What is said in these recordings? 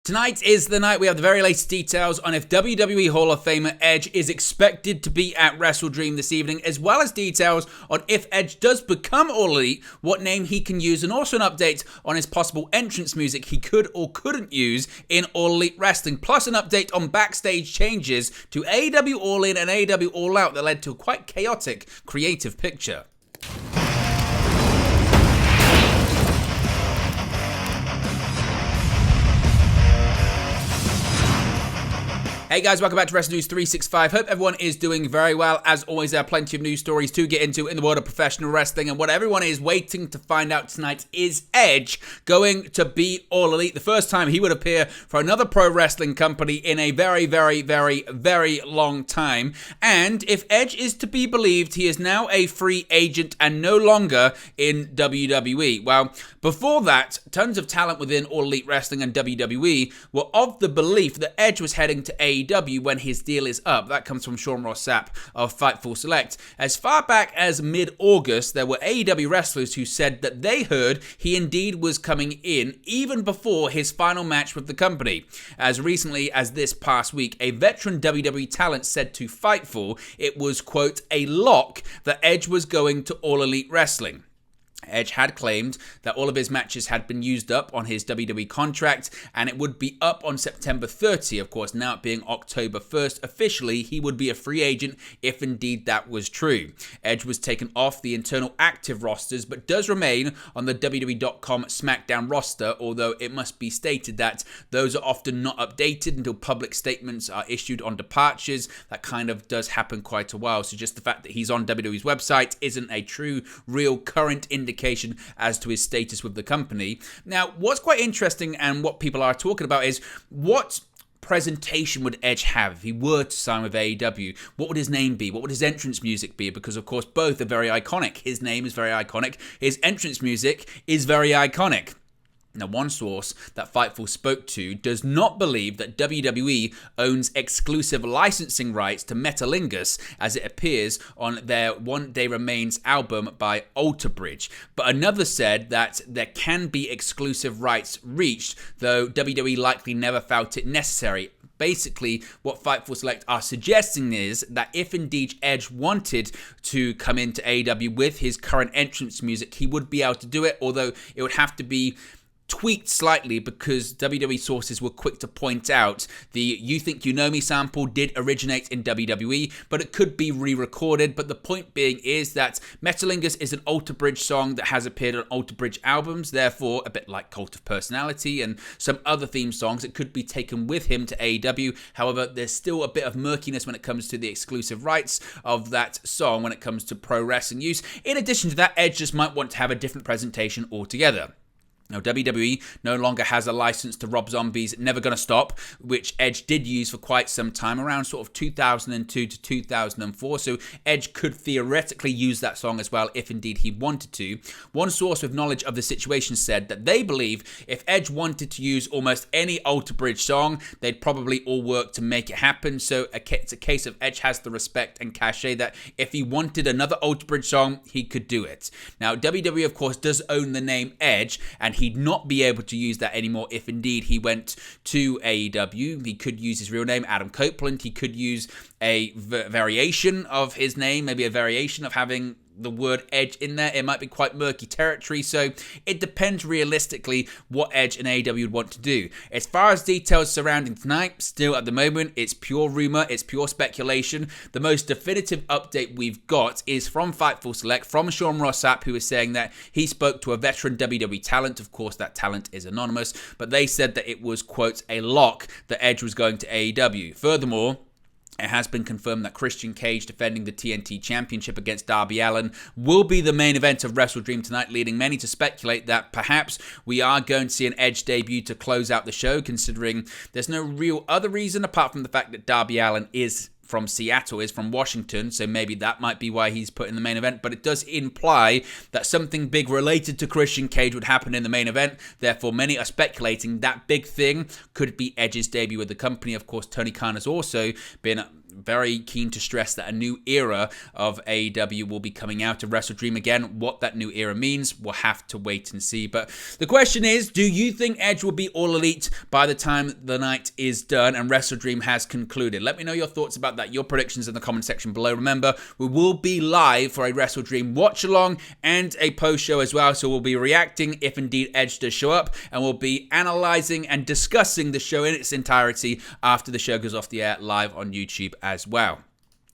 Tonight is the night we have the very latest details on if WWE Hall of Famer Edge is expected to be at WrestleDream this evening, as well as details on if Edge does become All Elite, what name he can use, and also an update on his possible entrance music he could or couldn't use in All Elite Wrestling, plus an update on backstage changes to AEW All In and AEW All Out that led to a quite chaotic creative picture. Hey guys, welcome back to Wrestling News 365. Hope everyone is doing very well. As always, there are plenty of news stories to get into in the world of professional wrestling, and what everyone is waiting to find out tonight is Edge going to be All Elite. The first time he would appear for another pro wrestling company in a very, very, very, very long time. And if Edge is to be believed, he is now a free agent and no longer in WWE. Well, before that, tons of talent within All Elite Wrestling and WWE were of the belief that Edge was heading to AEW when his deal is up. That comes from Sean Ross Sapp of Fightful Select. As far back as mid-August, there were AEW wrestlers who said that they heard he indeed was coming in even before his final match with the company. As recently as this past week, a veteran WWE talent said to Fightful it was, quote, a lock that Edge was going to All Elite Wrestling. Edge had claimed that all of his matches had been used up on his WWE contract and it would be up on September 30. Of course, now it being October 1st, officially he would be a free agent if indeed that was true. Edge was taken off the internal active rosters but does remain on the WWE.com SmackDown roster, although it must be stated that those are often not updated until public statements are issued on departures. That kind of does happen quite a while, so just the fact that he's on WWE's website isn't a true, real, current indication as to his status with the company. Now, what's quite interesting and what people are talking about is what presentation would Edge have if he were to sign with AEW? What would his name be? What would his entrance music be? Because, of course, both are very iconic. His name is very iconic. His entrance music is very iconic. Now, one source that Fightful spoke to does not believe that WWE owns exclusive licensing rights to Metalingus as it appears on their One Day Remains album by Alter Bridge. But another said that there can be exclusive rights reached, though WWE likely never felt it necessary. Basically, what Fightful Select are suggesting is that if indeed Edge wanted to come into AEW with his current entrance music, he would be able to do it, although it would have to be tweaked slightly because WWE sources were quick to point out the You Think You Know Me sample did originate in WWE, but it could be re-recorded. But the point being is that Metalingus is an Alter Bridge song that has appeared on Alter Bridge albums, therefore a bit like Cult of Personality and some other theme songs. It could be taken with him to AEW. However, there's still a bit of murkiness when it comes to the exclusive rights of that song when it comes to pro wrestling use. In addition to that, Edge just might want to have a different presentation altogether. Now, WWE no longer has a license to Rob Zombie's Never Gonna Stop, which Edge did use for quite some time, around sort of 2002 to 2004, so Edge could theoretically use that song as well if indeed he wanted to. One source with knowledge of the situation said that they believe if Edge wanted to use almost any Alter Bridge song, they'd probably all work to make it happen, so it's a case of Edge has the respect and cachet that if he wanted another Alter Bridge song, he could do it. Now, WWE, of course, does own the name Edge, and he'd not be able to use that anymore if indeed he went to AEW. He could use his real name, Adam Copeland. He could use a variation of his name, maybe a variation of having the word Edge in there. It might be quite murky territory, so it depends realistically what Edge and AEW would want to do. As far as details surrounding tonight, still at the moment, it's pure rumor, it's pure speculation. The most definitive update we've got is from Fightful Select, from Sean Ross Sapp, who is saying that he spoke to a veteran WWE talent. Of course, that talent is anonymous, but they said that it was, quote, a lock that Edge was going to AEW. Furthermore, it has been confirmed that Christian Cage defending the TNT Championship against Darby Allin will be the main event of WrestleDream tonight, leading many to speculate that perhaps we are going to see an Edge debut to close out the show, considering there's no real other reason apart from the fact that Darby Allin is from Seattle, is from Washington, so maybe that might be why he's put in the main event, but it does imply that something big related to Christian Cage would happen in the main event. Therefore, many are speculating that big thing could be Edge's debut with the company. Of course, Tony Khan has also been very keen to stress that a new era of AEW will be coming out of WrestleDream again. What that new era means, we'll have to wait and see. But the question is, do you think Edge will be All Elite by the time the night is done and WrestleDream has concluded? Let me know your thoughts about that, your predictions in the comment section below. Remember, we will be live for a WrestleDream watch-along and a post-show as well, so we'll be reacting if indeed Edge does show up, and we'll be analysing and discussing the show in its entirety after the show goes off the air live on YouTube as well.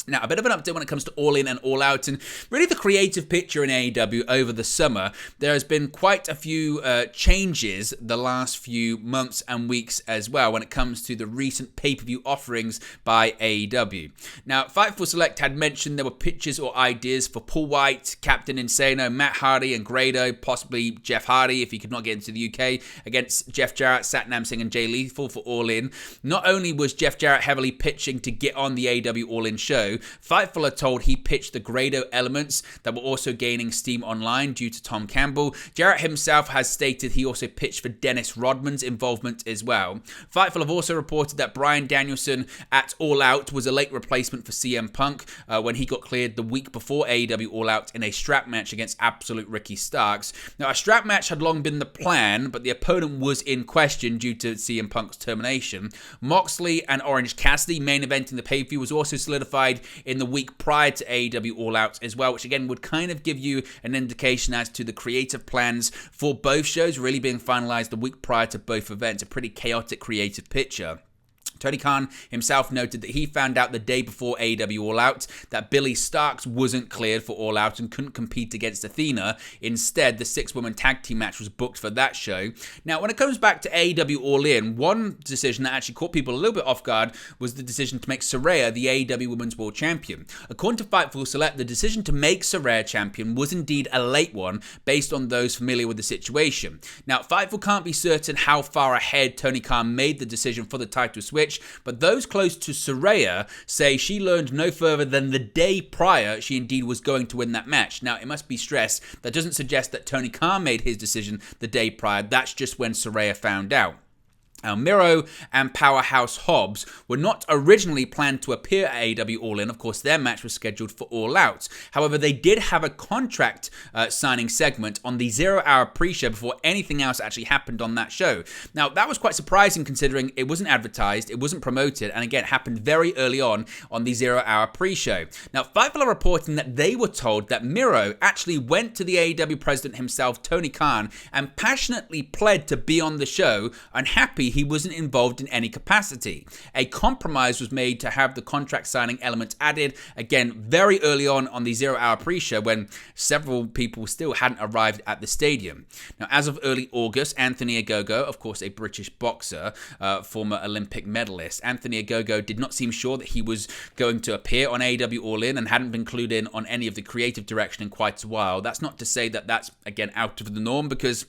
Now, a bit of an update when it comes to All In and All Out, and really the creative picture in AEW over the summer. There has been quite a few changes the last few months and weeks as well when it comes to the recent pay-per-view offerings by AEW. Now, Fightful Select had mentioned there were pitches or ideas for Paul White, Captain Insano, Matt Hardy, and Grado, possibly Jeff Hardy if he could not get into the UK, against Jeff Jarrett, Satnam Singh, and Jay Lethal for All In. Not only was Jeff Jarrett heavily pitching to get on the AEW All In show, Fightful are told he pitched the Grado elements that were also gaining steam online due to Tom Campbell. Jarrett himself has stated he also pitched for Dennis Rodman's involvement as well. Fightful have also reported that Bryan Danielson at All Out was a late replacement for CM Punk when he got cleared the week before AEW All Out in a strap match against Absolute Ricky Starks. Now, a strap match had long been the plan, but the opponent was in question due to CM Punk's termination. Moxley and Orange Cassidy main eventing the pay-per-view was also solidified in the week prior to AEW All Out as well, which again would kind of give you an indication as to the creative plans for both shows really being finalized the week prior to both events. A pretty chaotic creative picture. Tony Khan himself noted that he found out the day before AEW All Out that Billy Starks wasn't cleared for All Out and couldn't compete against Athena. Instead, the 6-woman tag team match was booked for that show. Now, when it comes back to AEW All In, one decision that actually caught people a little bit off guard was the decision to make Saraya the AEW Women's World Champion. According to Fightful Select, the decision to make Saraya champion was indeed a late one based on those familiar with the situation. Now, Fightful can't be certain how far ahead Tony Khan made the decision for the title switch, but those close to Saraya say she learned no further than the day prior she indeed was going to win that match. Now, it must be stressed, that doesn't suggest that Tony Khan made his decision the day prior. That's just when Saraya found out. Now, Miro and Powerhouse Hobbs were not originally planned to appear at AEW All In. Of course, their match was scheduled for All Out. However, they did have a contract signing segment on the 0-hour pre-show before anything else actually happened on that show. Now, that was quite surprising considering it wasn't advertised, it wasn't promoted, and again, it happened very early on the 0-hour pre-show. Now, Fightful are reporting that they were told that Miro actually went to the AEW president himself, Tony Khan, and passionately pled to be on the show, and happy he wasn't involved in any capacity. A compromise was made to have the contract signing element added, again, very early on the 0-hour pre-show when several people still hadn't arrived at the stadium. Now, as of early August, Anthony Ogogo, of course a British boxer, former Olympic medalist, Anthony Ogogo did not seem sure that he was going to appear on AEW All In and hadn't been clued in on any of the creative direction in quite a while. That's not to say that that's, again, out of the norm, because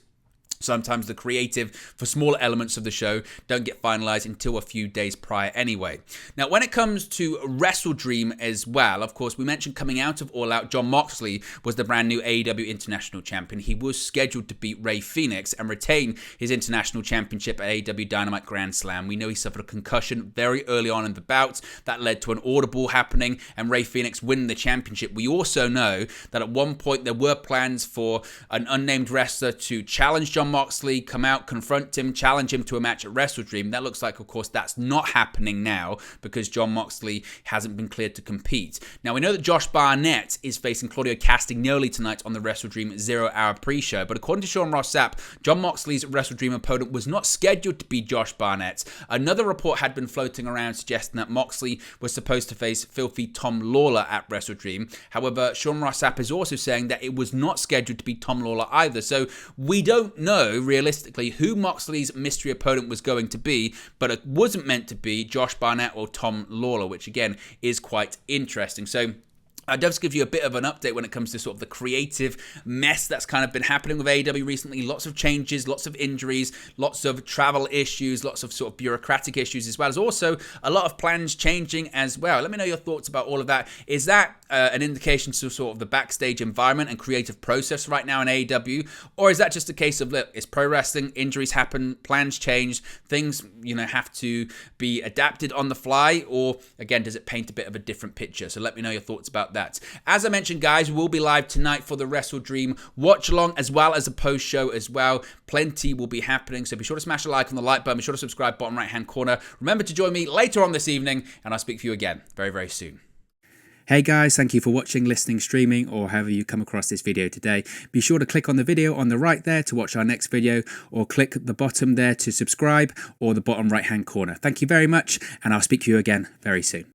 sometimes the creative for smaller elements of the show don't get finalized until a few days prior anyway. Now, when it comes to WrestleDream as well, of course, we mentioned coming out of All Out, Jon Moxley was the brand new AEW International Champion. He was scheduled to beat Rey Fenix and retain his International Championship at AEW Dynamite Grand Slam. We know he suffered a concussion very early on in the bout. That led to an audible happening and Rey Fenix winning the championship. We also know that at one point there were plans for an unnamed wrestler to challenge Jon Moxley, come out, confront him, challenge him to a match at WrestleDream. That looks like, of course, that's not happening now because Jon Moxley hasn't been cleared to compete. Now, we know that Josh Barnett is facing Claudio Castagnoli tonight on the WrestleDream 0-hour pre-show, but according to Sean Ross Sapp, Jon Moxley's WrestleDream opponent was not scheduled to be Josh Barnett. Another report had been floating around suggesting that Moxley was supposed to face filthy Tom Lawler at WrestleDream. However, Sean Ross Sapp is also saying that it was not scheduled to be Tom Lawler either, so we don't know realistically who Moxley's mystery opponent was going to be, but it wasn't meant to be Josh Barnett or Tom Lawler, which again is quite interesting. So I'd love to give you a bit of an update when it comes to sort of the creative mess that's kind of been happening with AEW recently. Lots of changes, lots of injuries, lots of travel issues, lots of sort of bureaucratic issues, as well as also a lot of plans changing as well. Let me know your thoughts about all of that. Is that an indication to sort of the backstage environment and creative process right now in AEW? Or is that just a case of, look, it's pro wrestling, injuries happen, plans change, things, have to be adapted on the fly? Or, again, does it paint a bit of a different picture? So let me know your thoughts about that. As I mentioned, guys, we'll be live tonight for the WrestleDream watch along, as well as a post show as well. Plenty will be happening, so be sure to smash a like on the like button. Be sure to subscribe, bottom right hand corner. Remember to join me later on this evening, and I'll speak to you again very, very soon. Hey guys, thank you for watching, listening, streaming, or however you come across this video today. Be sure to click on the video on the right there to watch our next video, or click the bottom there to subscribe, or the bottom right hand corner. Thank you very much, and I'll speak to you again very soon.